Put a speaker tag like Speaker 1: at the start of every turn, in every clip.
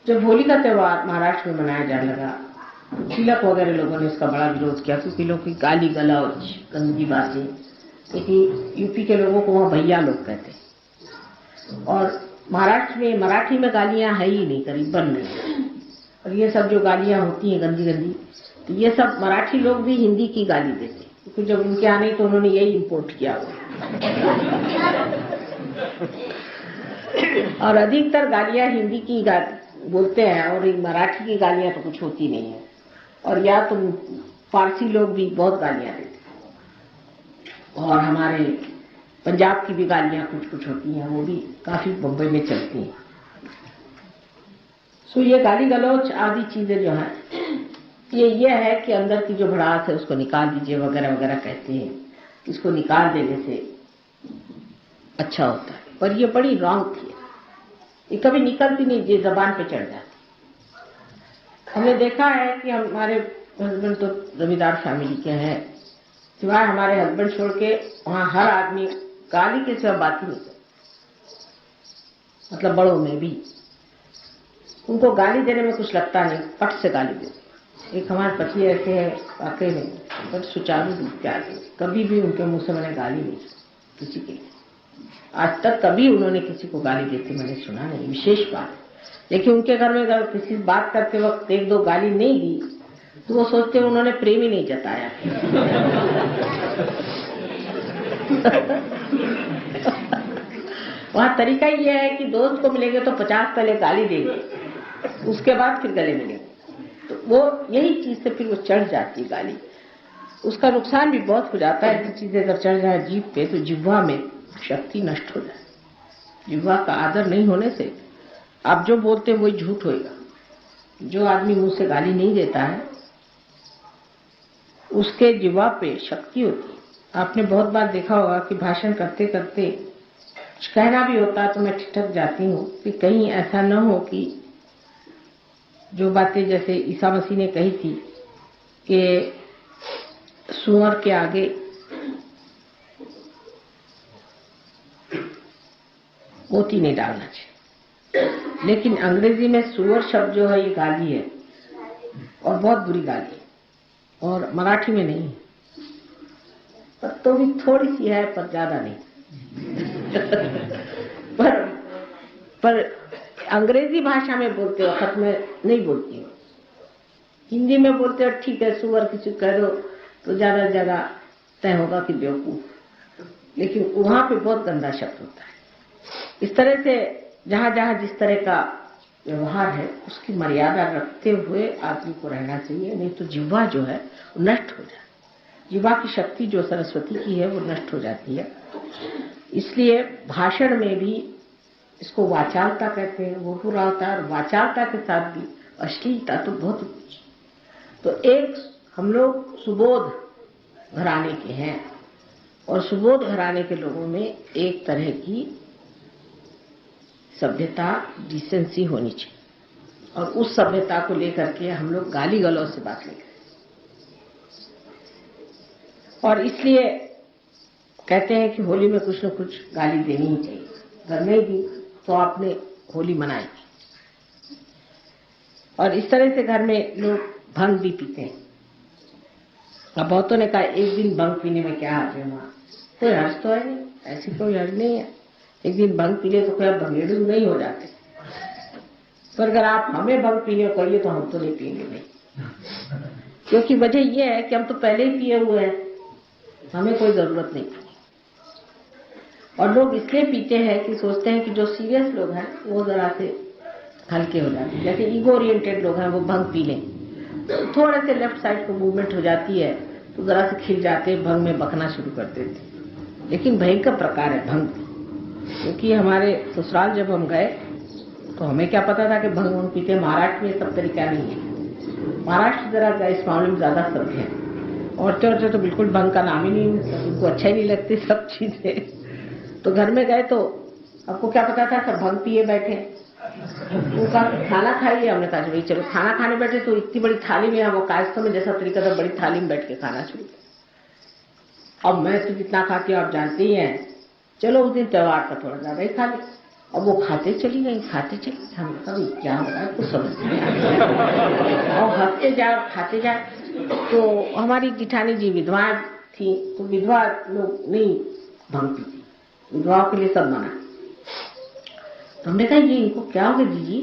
Speaker 1: जब होली का त्योहार महाराष्ट्र में मनाया जाने लगा, तिलक वगैरह लोगों ने इसका बड़ा विरोध किया क्योंकि लोग की गाली गलौज गंदी बातें, क्योंकि यूपी के लोगों को वहाँ भैया लोग कहते और महाराष्ट्र में मराठी में गालियां है ही नहीं, करीबन नहीं। और ये सब जो गालियां होती हैं गंदी गंदी, तो ये सब मराठी लोग भी हिंदी की गाली देते, क्योंकि जब उनके आने तो उन्होंने यही इम्पोर्ट किया हुआ। और अधिकतर गालियां हिंदी की बोलते हैं और मराठी की गालियां तो कुछ होती नहीं है। और या तो फारसी लोग भी बहुत गालियां देते हैं, और हमारे पंजाब की भी गालियां कुछ कुछ होती हैं, वो भी काफी बम्बई में चलती हैं। सो ये गाली गलौच आदि चीजें जो है ये है कि अंदर की जो भड़ास है उसको निकाल दीजिए वगैरह वगैरह कहते हैं। इसको निकाल देने से अच्छा होता है, पर ये बड़ी रॉन्ग थी। ये कभी निकलती नहीं, ये जबान पे चढ़ जाती। हमने देखा है कि हमारे हस्बैंड तो जमींदार फैमिली के हैं, सिवाय हमारे हस्बैंड छोड़ के वहां हर आदमी गाली के सिवा बात ही नहीं करता, मतलब बड़ों में भी उनको गाली देने में कुछ लगता नहीं, पट से गाली देते। एक हमारे पति ऐसे है वाकई में, बट सुचारू रूप के आगे कभी भी उनके मुंह से मैंने गाली नहीं किसी के लिए, आज तक कभी उन्होंने किसी को गाली देते मैंने सुना नहीं, विशेष बात है। लेकिन उनके घर में अगर किसी बात करते वक्त एक दो गाली नहीं दी तो वो सोचते उन्होंने प्रेम ही नहीं जताया। वहां तरीका ये है कि दोस्त को मिलेंगे तो 50 पहले गाली देंगे, उसके बाद फिर गले मिलेंगे। तो वो यही चीज से फिर वो चढ़ जाती है गाली। उसका नुकसान भी बहुत हो जाता है कि चीजें अगर चढ़ जाए जीभ पे तो जिह्वा में शक्ति नष्ट हो जाए। जिह्वा का आदर नहीं होने से आप जो बोलते हैं वही झूठ होएगा। जो आदमी मुंह से गाली नहीं देता है उसके जिह्वा पे शक्ति होती है। आपने बहुत बार देखा होगा कि भाषण करते करते कुछ कहना भी होता है तो मैं ठिठक जाती हूँ कि कहीं ऐसा न हो कि जो बातें जैसे ईसा मसीह ने कही थी कि सुअर के आगे मोती नहीं डालना चाहिए, लेकिन अंग्रेजी में सुअर शब्द जो है ये गाली है और बहुत बुरी गाली है, और मराठी में नहीं है, पर तो भी थोड़ी सी है पर ज्यादा नहीं। पर अंग्रेजी भाषा में बोलते वक्त में नहीं बोलती हूँ, हिंदी में बोलते हो ठीक है सुअर किसी कह दो तो ज्यादा ज्यादा तय होगा कि बेवकूफ, लेकिन वहां पे बहुत गंदा शब्द होता है। इस तरह से जहां जहां जिस तरह का व्यवहार है उसकी मर्यादा रखते हुए आदमी को रहना चाहिए, नहीं तो जिह्वा जो है वो नष्ट हो जाए। जिह्वा की शक्ति जो सरस्वती की है वो नष्ट हो जाती है। इसलिए भाषण में भी इसको वाचालता कहते हैं, वो बुरा होता है, और वाचालता के साथ भी अश्लीलता तो बहुत। तो एक हम लोग सुबोध घराने के हैं, और सुबोध घराने के लोगों में एक तरह की सभ्यता डिसेंसी होनी चाहिए, और उस सभ्यता को लेकर के हम लोग गाली गलौज से बात नहीं करें। और इसलिए कहते हैं कि होली में कुछ न कुछ गाली देनी ही चाहिए। घर में भी तो आपने होली मनाई, और इस तरह से घर में लोग भंग भी पीते हैं। अब बहुतों ने कहा एक दिन भंग पीने में क्या हर्ज है, वहां कोई हर्ज तो है नहीं, ऐसी कोई हर्ज नहीं है। एक दिन भंग पी ले तो कोई भंगेड़ू नहीं हो जाते, पर अगर आप हमें भंग पीने को कहिए तो हम तो नहीं पिएंगे नहीं, क्योंकि वजह यह है कि हम तो पहले ही पिए हुए हैं, हमें कोई जरूरत नहीं। और लोग इसलिए पीते हैं कि सोचते हैं कि जो सीरियस लोग हैं वो जरा से हल्के हो जाते हैं। जैसे ईगो ओरिएंटेड लोग हैं वो भंग पी लें तो थोड़े से लेफ्ट साइड को मूवमेंट हो जाती है तो जरा से खिल जाते, भंग में बकना शुरू कर देते। लेकिन भयंकर प्रकार है भंग, क्योंकि हमारे ससुराल जब हम गए तो हमें क्या पता था कि भंग वंग पीते। महाराष्ट्र में सब तरीका नहीं है, महाराष्ट्र जरा इस मामले में ज्यादा सभ्य है। औरतें तो बिल्कुल भंग का नाम ही नहीं, उनको अच्छा ही नहीं लगती सब चीजें। तो घर में गए तो आपको क्या पता था, सब भंग पिए बैठे। उनका खाना खाइए, हमने कहा भाई चलो खाना खाने बैठे तो इतनी बड़ी थाली में, वो कायस्तों में जैसा तरीका था बड़ी थाली में बैठ के खाना शुरू किया। अब मैं तो जितना खाती हूँ आप जानते ही हैं, चलो उस दिन त्योहार का थोड़ा ज्यादा ही खा लिया, और वो खाते चली गई। हमने कहा क्या हो रहा है, कुछ समझ नहीं आ रहा। और हंसते जाए खाते जाए। तो हमारी जिठानी जी विधवा थी, तो विधवा लोग नहीं भंग पीती, विधवाओं के लिए सब मना। तो हमने कहा ये इनको क्या हो गया जीजी?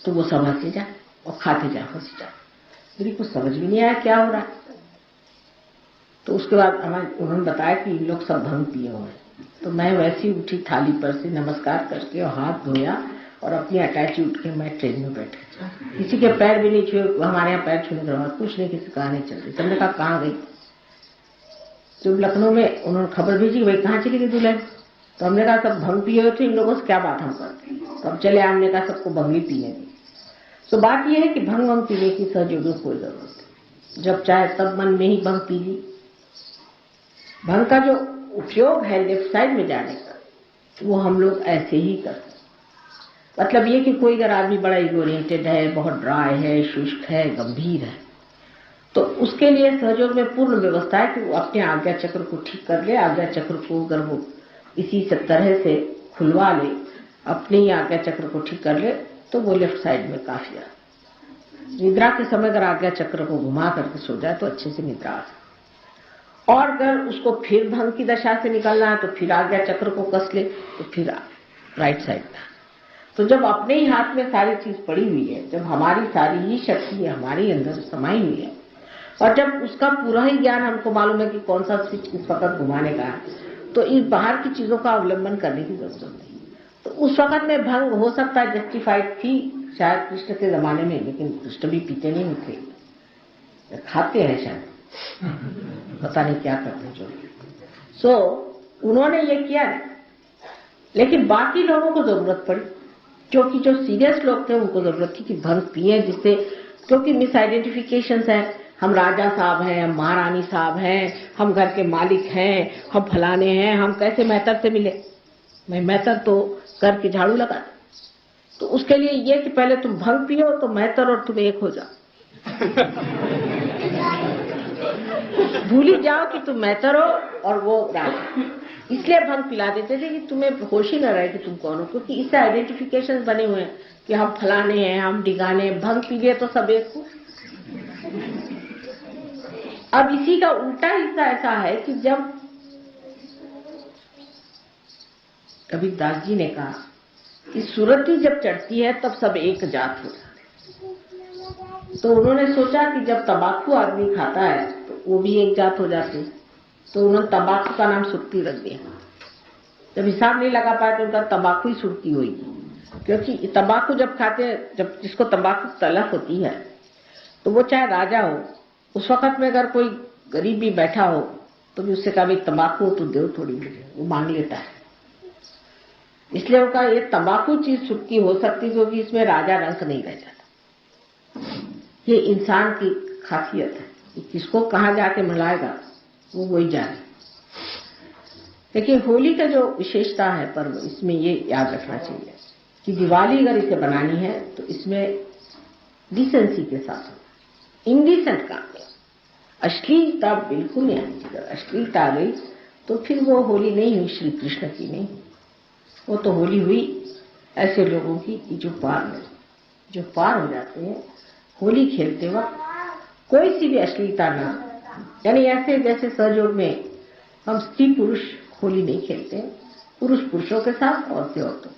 Speaker 1: तो वो सब हंसे जाए और खाते जाए, हंसी जाए। मेरी कुछ समझ भी नहीं आया क्या हो रहा है। तो उसके बाद उन्होंने बताया कि इन लोग सब भंग पिए हुए हैं। तो मैं वैसे ही उठी थाली पर से, नमस्कार करके और हाथ धोया और अपनी अटैची उठ के मैं ट्रेन में बैठी। किसी के पैर भी नहीं छुए, हमारे यहाँ पैर छूने का कुछ नहीं, किसी कहा नहीं चल रही। सबने कहा कहाँ गई? जब लखनऊ में उन्होंने खबर भेजी भाई कहाँ चली गई दुल्हन? तो हमने कहा सब भंग पिए हुए थे, इन लोगों से क्या बात हम करते। तो अब चले हमने कहा सबको भंग ही पीने दी। तो बात यह है कि भंग वंग पीने की सहयोग कोई जरूरत नहीं, जब चाहे तब मन में ही भंग पी ली। भंग का जो उपयोग है लेफ्ट साइड में जाने का, वो हम लोग ऐसे ही करते हैं। मतलब ये कि कोई अगर आदमी बड़ा इगोरिएंटेड है, बहुत ड्राई है, शुष्क है, गंभीर है, तो उसके लिए सहयोग में पूर्ण व्यवस्था है कि वो अपने आज्ञा चक्र को ठीक कर ले। आज्ञा चक्र को अगर वो इसी तरह से खुलवा ले, अपने ही आज्ञा चक्र को ठीक कर ले, तो वो लेफ्ट साइड में काफी है। निद्रा के समय अगर आज्ञा चक्र को घुमा करके सो जाए तो अच्छे से निद्रा आ। और अगर उसको फिर भंग की दशा से निकलना है तो फिर आज्ञा चक्र को कस ले, तो फिर राइट साइड में। तो जब अपने ही हाथ में सारी चीज पड़ी हुई है, जब हमारी सारी ही शक्ति हमारे अंदर समाई हुई है, और जब उसका पूरा ही ज्ञान हमको मालूम है कि कौन सा स्विच किस वक्त घुमाने का है, तो इन बाहर की चीजों का अवलंबन करने की जरूरत नहीं। तो उस वक्त में भंग हो सकता है, जस्टिफाइड थी शायद कृष्ण के जमाने में, लेकिन कृष्ण भी पीते नहीं थे, खाते हैं शायद, पता नहीं क्या करते जो। सो उन्होंने ये किया, लेकिन बाकी लोगों को जरूरत पड़ी, क्योंकि जो सीरियस लोग थे उनको जरूरत थी कि भंग पिए, जिससे, क्योंकि मिस आइडेंटिफिकेशन है, हम राजा साहब हैं, हम महारानी साहब हैं, हम घर के मालिक हैं, हम फलाने हैं, हम कैसे मेहतर से मिले? मैं मेहतर तो करके झाड़ू लगा। तो उसके लिए ये कि पहले तुम भंग पियो तो मेहतर और तुम एक हो जाओ। भूल ही जाओ कि तुम मेहतर हो और वो राजा। इसलिए भंग पिला देते थे कि तुम्हें होश ही न रहे कि तुम कौन हो, क्योंकि इससे आइडेंटिफिकेशन बने हुए हैं कि हम फलाने हैं, हम डिगाने। भंग पी लिए तो सब एक हो। अब इसी का उल्टा हिस्सा ऐसा है कि जब कबीरदास जी ने कहा कि सुरती जब चढ़ती है तब सब एक जात हो जाते हैं, तो उन्होंने सोचा कि जब तंबाकू आदमी खाता है तो वो भी एक जात हो जाते हैं, तो उन्होंने तंबाकू का नाम सुरती रख दिया। जब हिसाब नहीं लगा पाए तो उनका तंबाकू ही सुरती हुई, क्योंकि तंबाकू जब खाते हैं, जब जिसको तंबाकू तलफ होती है, तो वो चाहे राजा हो, उस वक्त में अगर कोई गरीब भी बैठा हो तो भी उससे कहा भाई तंबाकू तो दो थोड़ी मुझे, वो मांग लेता है। इसलिए वो कहा ये तंबाकू चीज सुर्खी हो सकती क्योंकि इसमें राजा रंक नहीं रह जाता। ये इंसान की खासियत है कि किसको कहाँ जाके मिलाएगा वो वही जाने। लेकिन होली का जो विशेषता है पर्व, इसमें ये याद रखना चाहिए कि दिवाली अगर इसे बनानी है तो इसमें डिसेंसी के साथ, इंडिसेंट काम नहीं, अश्लीलता बिल्कुल नहीं आनी चाहिए। अश्लीलता आ गई तो फिर वो होली नहीं हुई, श्री कृष्ण की नहीं, वो तो होली हुई ऐसे लोगों की जो पार हो जाते हैं होली खेलते वक्त कोई सी भी अश्लीलता ना, यानी ऐसे जैसे सहयोग में हम स्त्री पुरुष होली नहीं खेलते, पुरुष पुरुषों के साथ, औरतें औरतों